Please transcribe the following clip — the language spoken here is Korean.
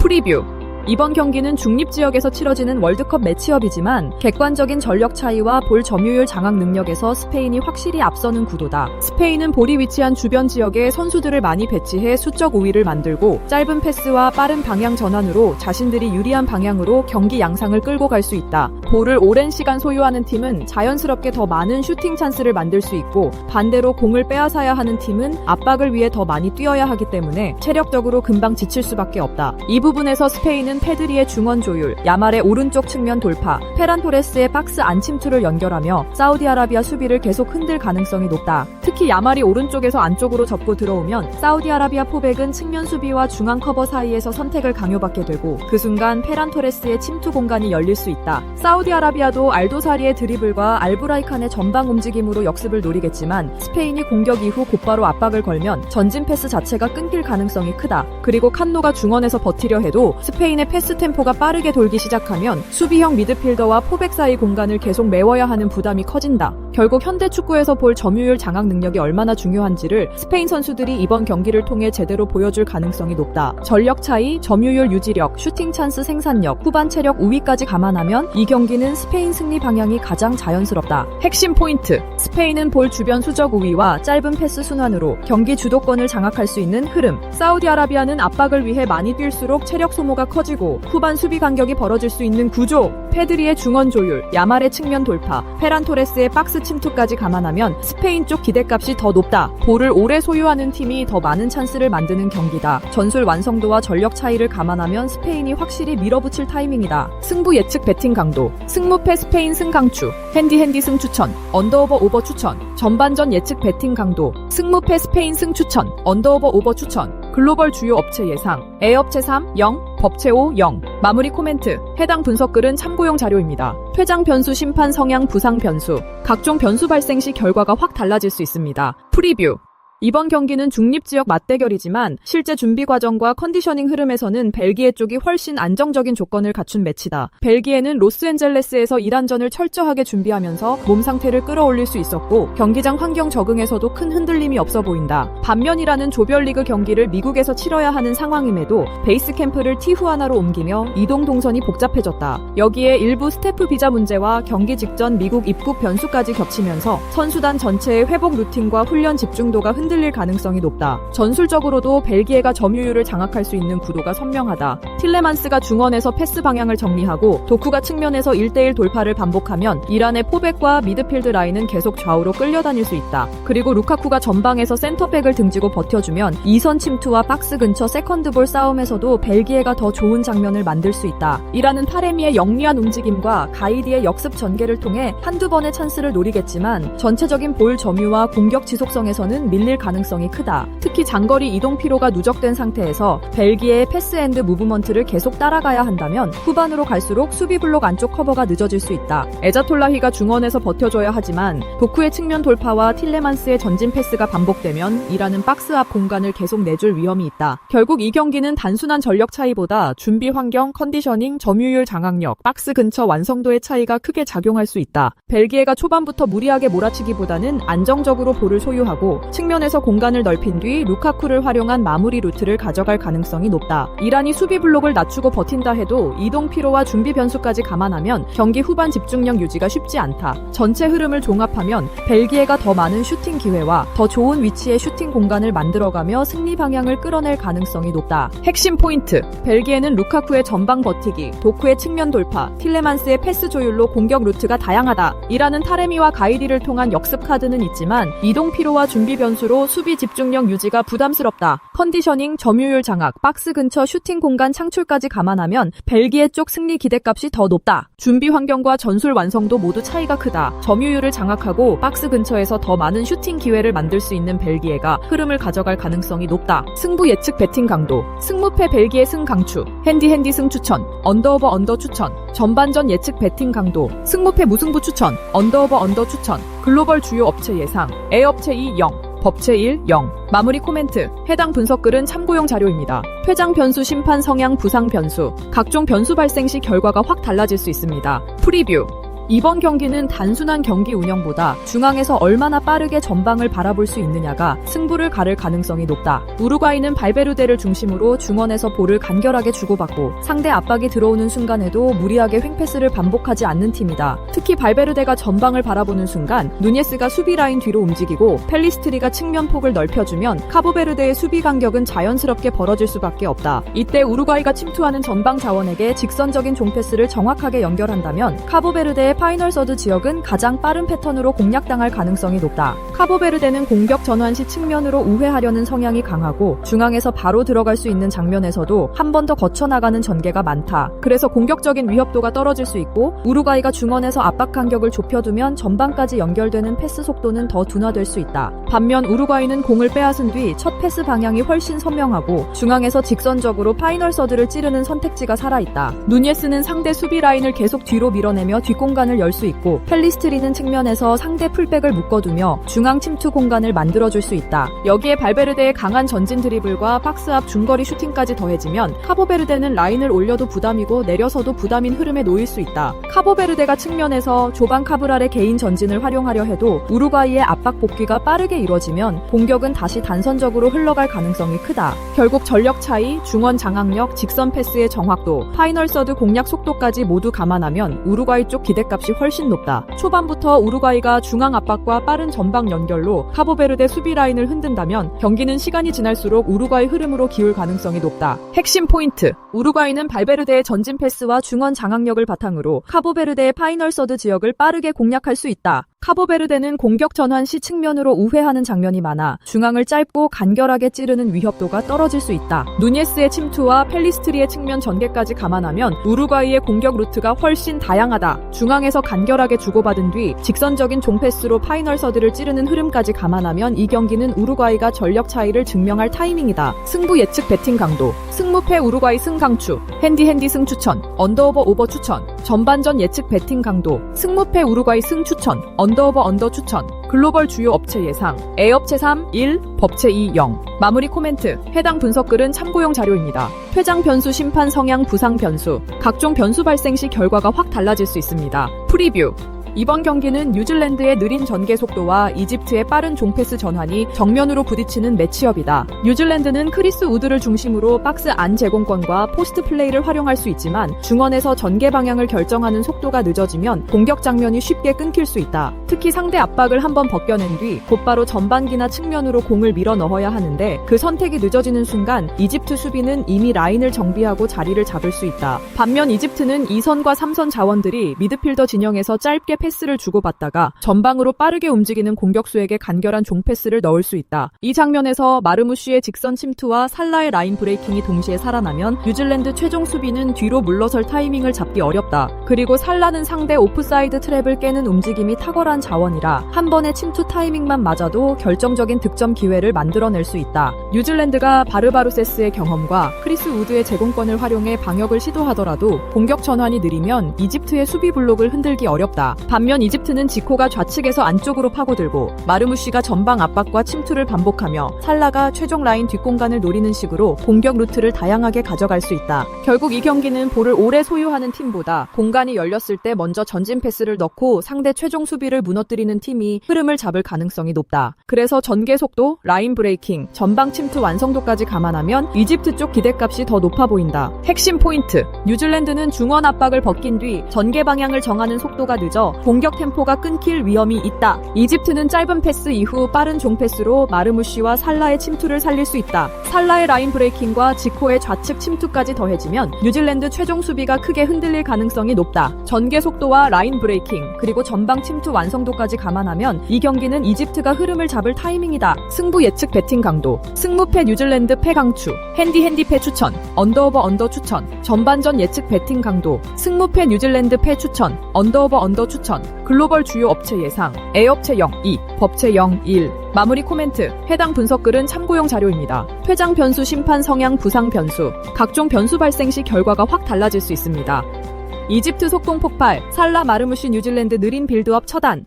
프리뷰. 이번 경기는 중립지역에서 치러지는 월드컵 매치업이지만 객관적인 전력 차이와 볼 점유율 장악 능력에서 스페인이 확실히 앞서는 구도다. 스페인은 볼이 위치한 주변 지역에 선수들을 많이 배치해 수적 우위를 만들고 짧은 패스와 빠른 방향 전환으로 자신들이 유리한 방향으로 경기 양상을 끌고 갈 수 있다. 볼을 오랜 시간 소유하는 팀은 자연스럽게 더 많은 슈팅 찬스를 만들 수 있고 반대로 공을 빼앗아야 하는 팀은 압박을 위해 더 많이 뛰어야 하기 때문에 체력적으로 금방 지칠 수밖에 없다. 이 부분에서 스페인은 페드리의 중원 조율, 야말의 오른쪽 측면 돌파, 페란 토레스의 박스 안 침투를 연결하며 사우디아라비아 수비를 계속 흔들 가능성이 높다. 특히 야말이 오른쪽에서 안쪽으로 접고 들어오면 사우디아라비아 포백은 측면 수비와 중앙 커버 사이에서 선택을 강요받게 되고 그 순간 페란 토레스의 침투 공간이 열릴 수 있다. 사우디아라비아도 알도사리의 드리블과 알브라이칸의 전방 움직임으로 역습을 노리겠지만 스페인이 공격 이후 곧바로 압박을 걸면 전진 패스 자체가 끊길 가능성이 크다. 그리고 칸노가 중원에서 버티려 해도 스페인의 패스 템포가 빠르게 돌기 시작하면 수비형 미드필더와 포백 사이 공간을 계속 메워야 하는 부담이 커진다. 결국 현대 축구에서 볼 점유율 장악 능력이 얼마나 중요한지를 스페인 선수들이 이번 경기를 통해 제대로 보여줄 가능성이 높다. 전력 차이, 점유율 유지력, 슈팅 찬스 생산력, 후반 체력 우위까지 감안하면 이 경기는 스페인 승리 방향이 가장 자연스럽다. 핵심 포인트. 스페인은 볼 주변 수적 우위와 짧은 패스 순환으로 경기 주도권을 장악할 수 있는 흐름. 사우디아라비아는 압박을 위해 많이 뛸수록 체력 소모가 커지고 후반 수비 간격이 벌어질 수 있는 구조. 페드리의 중원 조율, 야말의 측면 돌파, 페란 토레스의 박스 침투까지 감안하면 스페인 쪽 기대값이 더 높다. 볼을 오래 소유하는 팀이 더 많은 찬스를 만드는 경기다. 전술 완성도와 전력 차이를 감안하면 스페인이 확실히 밀어붙일 타이밍이다. 승부 예측 배팅 강도. 승무패 스페인 승 강추. 핸디 승 추천. 언더오버 오버 추천. 전반전 예측 배팅 강도. 승무패 스페인 승 추천. 언더오버 오버 추천. 글로벌 주요 업체 예상. A업체 3, 0, 법체 5, 0. 마무리 코멘트. 해당 분석글은 참고용 자료입니다. 퇴장 변수, 심판 성향, 부상 변수. 각종 변수 발생 시 결과가 확 달라질 수 있습니다. 프리뷰. 이번 경기는 중립지역 맞대결이지만 실제 준비 과정과 컨디셔닝 흐름에서는 벨기에 쪽이 훨씬 안정적인 조건을 갖춘 매치다. 벨기에는 로스앤젤레스에서 이란전을 철저하게 준비하면서 몸 상태를 끌어올릴 수 있었고 경기장 환경 적응에서도 큰 흔들림이 없어 보인다. 반면 이란은 조별리그 경기를 미국에서 치러야 하는 상황임에도 베이스 캠프를 티후아나로 옮기며 이동 동선이 복잡해졌다. 여기에 일부 스태프 비자 문제와 경기 직전 미국 입국 변수까지 겹치면서 선수단 전체의 회복 루틴과 훈련 집중도가 흔들릴 가능성이 높다. 전술적으로도 벨기에가 점유율을 장악할 수 있는 구도가 선명하다. 틸레만스가 중원에서 패스 방향을 정리하고 도쿠가 측면에서 1대1 돌파를 반복하면 이란의 포백과 미드필드 라인은 계속 좌우로 끌려다닐 수 있다. 그리고 루카쿠가 전방에서 센터백을 등지고 버텨주면 이선 침투와 박스 근처 세컨드볼 싸움에서도 벨기에가 더 좋은 장면을 만들 수 있다. 이란은 타레미의 영리한 움직임과 가이디의 역습 전개를 통해 한두 번의 찬스를 노리겠지만 전체적인 볼 점유와 공격 지속성에서는 밀릴 가능성이 크다. 특히 장거리 이동 피로가 누적된 상태에서 벨기에의 패스 앤드 무브먼트를 계속 따라가야 한다면 후반으로 갈수록 수비 블록 안쪽 커버가 늦어질 수 있다. 에자톨라히가 중원에서 버텨줘야 하지만 도쿠의 측면 돌파와 틸레만스의 전진 패스가 반복되면 이란은 박스 앞 공간을 계속 내줄 위험이 있다. 결국 이 경기는 단순한 전력 차이보다 준비 환경, 컨디셔닝, 점유율 장악력, 박스 근처 완성도의 차이가 크게 작용할 수 있다. 벨기에가 초반부터 무리하게 몰아치기보다는 안정적으로 볼을 소유하고 측면에서 공간을 넓힌 뒤 루카쿠를 활용한 마무리 루트를 가져갈 가능성이 높다. 이란이 수비 블록을 낮추고 버틴다 해도 이동 피로와 준비 변수까지 감안하면 경기 후반 집중력 유지가 쉽지 않다. 전체 흐름을 종합하면 벨기에가 더 많은 슈팅 기회와 더 좋은 위치의 슈팅 공간을 만들어가며 승리 방향을 끌어낼 가능성이 높다. 핵심 포인트. 벨기에는 루카쿠의 전방 버티기, 도쿠의 측면 돌파, 틸레만스의 패스 조율로 공격 루트가 다양하다. 이란은 타레미와 가이디를 통한 역습 카드는 있지만 이동 피로와 준비 변수로 수비 집중력 유지가 부담스럽다. 컨디셔닝, 점유율 장악, 박스 근처 슈팅 공간 창출까지 감안하면 벨기에 쪽 승리 기대값이 더 높다. 준비 환경과 전술 완성도 모두 차이가 크다. 점유율을 장악하고 박스 근처에서 더 많은 슈팅 기회를 만들 수 있는 벨기에가 흐름을 가져갈 가능성이 높다. 승부 예측 배팅 강도. 승무패 벨기에 승 강추. 핸디 승 추천. 언더오버 언더 추천. 전반전 예측 배팅 강도. 승무패 무승부 추천. 언더오버 언더 추천. 글로벌 주요 업체 예상. A업체 2, 0. 법체 1, 0. 마무리 코멘트. 해당 분석글은 참고용 자료입니다. 퇴장 변수, 심판 성향, 부상 변수. 각종 변수 발생 시 결과가 확 달라질 수 있습니다. 프리뷰. 이번 경기는 단순한 경기 운영보다 중앙에서 얼마나 빠르게 전방을 바라볼 수 있느냐가 승부를 가를 가능성이 높다. 우루과이는 발베르데를 중심으로 중원에서 볼을 간결하게 주고받고 상대 압박이 들어오는 순간에도 무리하게 횡패스를 반복하지 않는 팀이다. 특히 발베르데가 전방을 바라보는 순간 누니에스가 수비 라인 뒤로 움직이고 펠리스트리가 측면 폭을 넓혀주면 카보베르데의 수비 간격은 자연스럽게 벌어질 수밖에 없다. 이때 우루과이가 침투하는 전방 자원에게 직선적인 종패스를 정확하게 연결한다면 카보베르데의 파이널 서드 지역은 가장 빠른 패턴으로 공략당할 가능성이 높다. 카보베르데는 공격 전환 시 측면으로 우회하려는 성향이 강하고 중앙에서 바로 들어갈 수 있는 장면에서도 한 번 더 거쳐나가는 전개가 많다. 그래서 공격적인 위협도가 떨어질 수 있고 우루과이가 중원에서 압박 간격을 좁혀두면 전방까지 연결되는 패스 속도는 더 둔화될 수 있다. 반면 우루과이는 공을 빼앗은 뒤 첫 패스 방향이 훨씬 선명하고 중앙에서 직선적으로 파이널 서드를 찌르는 선택지가 살아있다. 누니에스는 상대 수비 라인을 계속 뒤로 밀어내며 뒷공간을 열 수 있고 펠리스트리는 측면에서 상대 풀백을 묶어두며 중앙 침투 공간을 만들어줄 수 있다. 여기에 발베르데의 강한 전진 드리블과 박스 앞 중거리 슈팅까지 더해지면 카보베르데는 라인을 올려도 부담이고 내려서도 부담인 흐름에 놓일 수 있다. 카보베르데가 측면에서 조반 카브랄의 개인 전진을 활용하려 해도 우루과이의 압박 복귀가 빠르게 이뤄지면 공격은 다시 단선적으로 흘러갈 가능성이 크다. 결국 전력 차이, 중원 장악력, 직선 패스의 정확도, 파이널 서드 공략 속도까지 모두 감안하면 우루과이 쪽 기대값이 훨씬 높다. 초반부터 우루과이가 중앙 압박과 빠른 전방 연결로 카보베르데 수비 라인을 흔든다면 경기는 시간이 지날수록 우루과이 흐름으로 기울 가능성이 높다. 핵심 포인트, 우루과이는 발베르데의 전진 패스와 중원 장악력을 바탕으로 카보베르데의 파이널 서드 지역을 빠르게 공략할 수 있다. 카보베르데는 공격 전환 시 측면으로 우회하는 장면이 많아 중앙을 짧고 간결하게 찌르는 위협도가 떨어질 수 있다. 누니에스의 침투와 펠리스트리의 측면 전개까지 감안하면 우루과이의 공격 루트가 훨씬 다양하다. 중앙에서 간결하게 주고받은 뒤 직선적인 종패스로 파이널 서드를 찌르는 흐름까지 감안하면 이 경기는 우루과이가 전력 차이를 증명할 타이밍이다. 승부 예측 배팅 강도, 승무패 우루과이 승 강추, 핸디 승 추천, 언더 추천, 전반전 예측 배팅 강도, 승무패 우루과이 승 추천, 언더 추천, 글로벌 주요 업체 예상, A업체 3, 1, 법체 2, 0. 마무리 코멘트, 해당 분석글은 참고용 자료입니다. 퇴장 변수 심판 성향 부상 변수, 각종 변수 발생 시 결과가 확 달라질 수 있습니다. 프리뷰. 이번 경기는 뉴질랜드의 느린 전개 속도와 이집트의 빠른 종패스 전환이 정면으로 부딪히는 매치업이다. 뉴질랜드는 크리스 우드를 중심으로 박스 안 제공권과 포스트 플레이를 활용할 수 있지만 중원에서 전개 방향을 결정하는 속도가 늦어지면 공격 장면이 쉽게 끊길 수 있다. 특히 상대 압박을 한번 벗겨낸 뒤 곧바로 전반기나 측면으로 공을 밀어 넣어야 하는데 그 선택이 늦어지는 순간 이집트 수비는 이미 라인을 정비하고 자리를 잡을 수 있다. 반면 이집트는 2선과 3선 자원들이 미드필더 진영에서 짧게 패스를 주고받다가 전방으로 빠르게 움직이는 공격수에게 간결한 종패스를 넣을 수 있다. 이 장면에서 마르무쉬의 직선 침투와 살라의 라인 브레이킹이 동시에 살아나면 뉴질랜드 최종 수비는 뒤로 물러설 타이밍을 잡기 어렵다. 그리고 살라는 상대 오프사이드 트랩을 깨는 움직임이 탁월한 자원이라 한 번의 침투 타이밍만 맞아도 결정적인 득점 기회를 만들어낼 수 있다. 뉴질랜드가 바르바루세스의 경험과 크리스 우드의 제공권을 활용해 방역을 시도하더라도 공격 전환이 느리면 이집트의 수비 블록을 흔들기 어렵다. 반면 이집트는 지코가 좌측에서 안쪽으로 파고들고 마르무쉬가 전방 압박과 침투를 반복하며 살라가 최종 라인 뒷공간을 노리는 식으로 공격 루트를 다양하게 가져갈 수 있다. 결국 이 경기는 볼을 오래 소유하는 팀보다 공간이 열렸을 때 먼저 전진 패스를 넣고 상대 최종 수비를 무너뜨리는 팀이 흐름을 잡을 가능성이 높다. 그래서 전개 속도, 라인 브레이킹, 전방 침투 완성도까지 감안하면 이집트 쪽 기대값이 더 높아 보인다. 핵심 포인트, 뉴질랜드는 중원 압박을 벗긴 뒤 전개 방향을 정하는 속도가 늦어 공격 템포가 끊길 위험이 있다. 이집트는 짧은 패스 이후 빠른 종패스로 마르무쉬와 살라의 침투를 살릴 수 있다. 살라의 라인 브레이킹과 지코의 좌측 침투까지 더해지면 뉴질랜드 최종 수비가 크게 흔들릴 가능성이 높다. 전개 속도와 라인 브레이킹, 그리고 전방 침투 완성도까지 감안하면 이 경기는 이집트가 흐름을 잡을 타이밍이다. 승부 예측 배팅 강도, 승무패 뉴질랜드 패 강추, 핸디 패 추천, 언더 추천, 전반전 예측 배팅 강도, 승무패 뉴질랜드 패 추천, 언더 추천, 글로벌 주요 업체 예상, A업체 0, 2, 법체 0, 1. 마무리 코멘트, 해당 분석글은 참고용 자료입니다. 퇴장 변수 심판 성향 부상 변수, 각종 변수 발생 시 결과가 확 달라질 수 있습니다. 이집트 속공 폭발, 살라 마르무쉬 뉴질랜드 느린 빌드업 처단.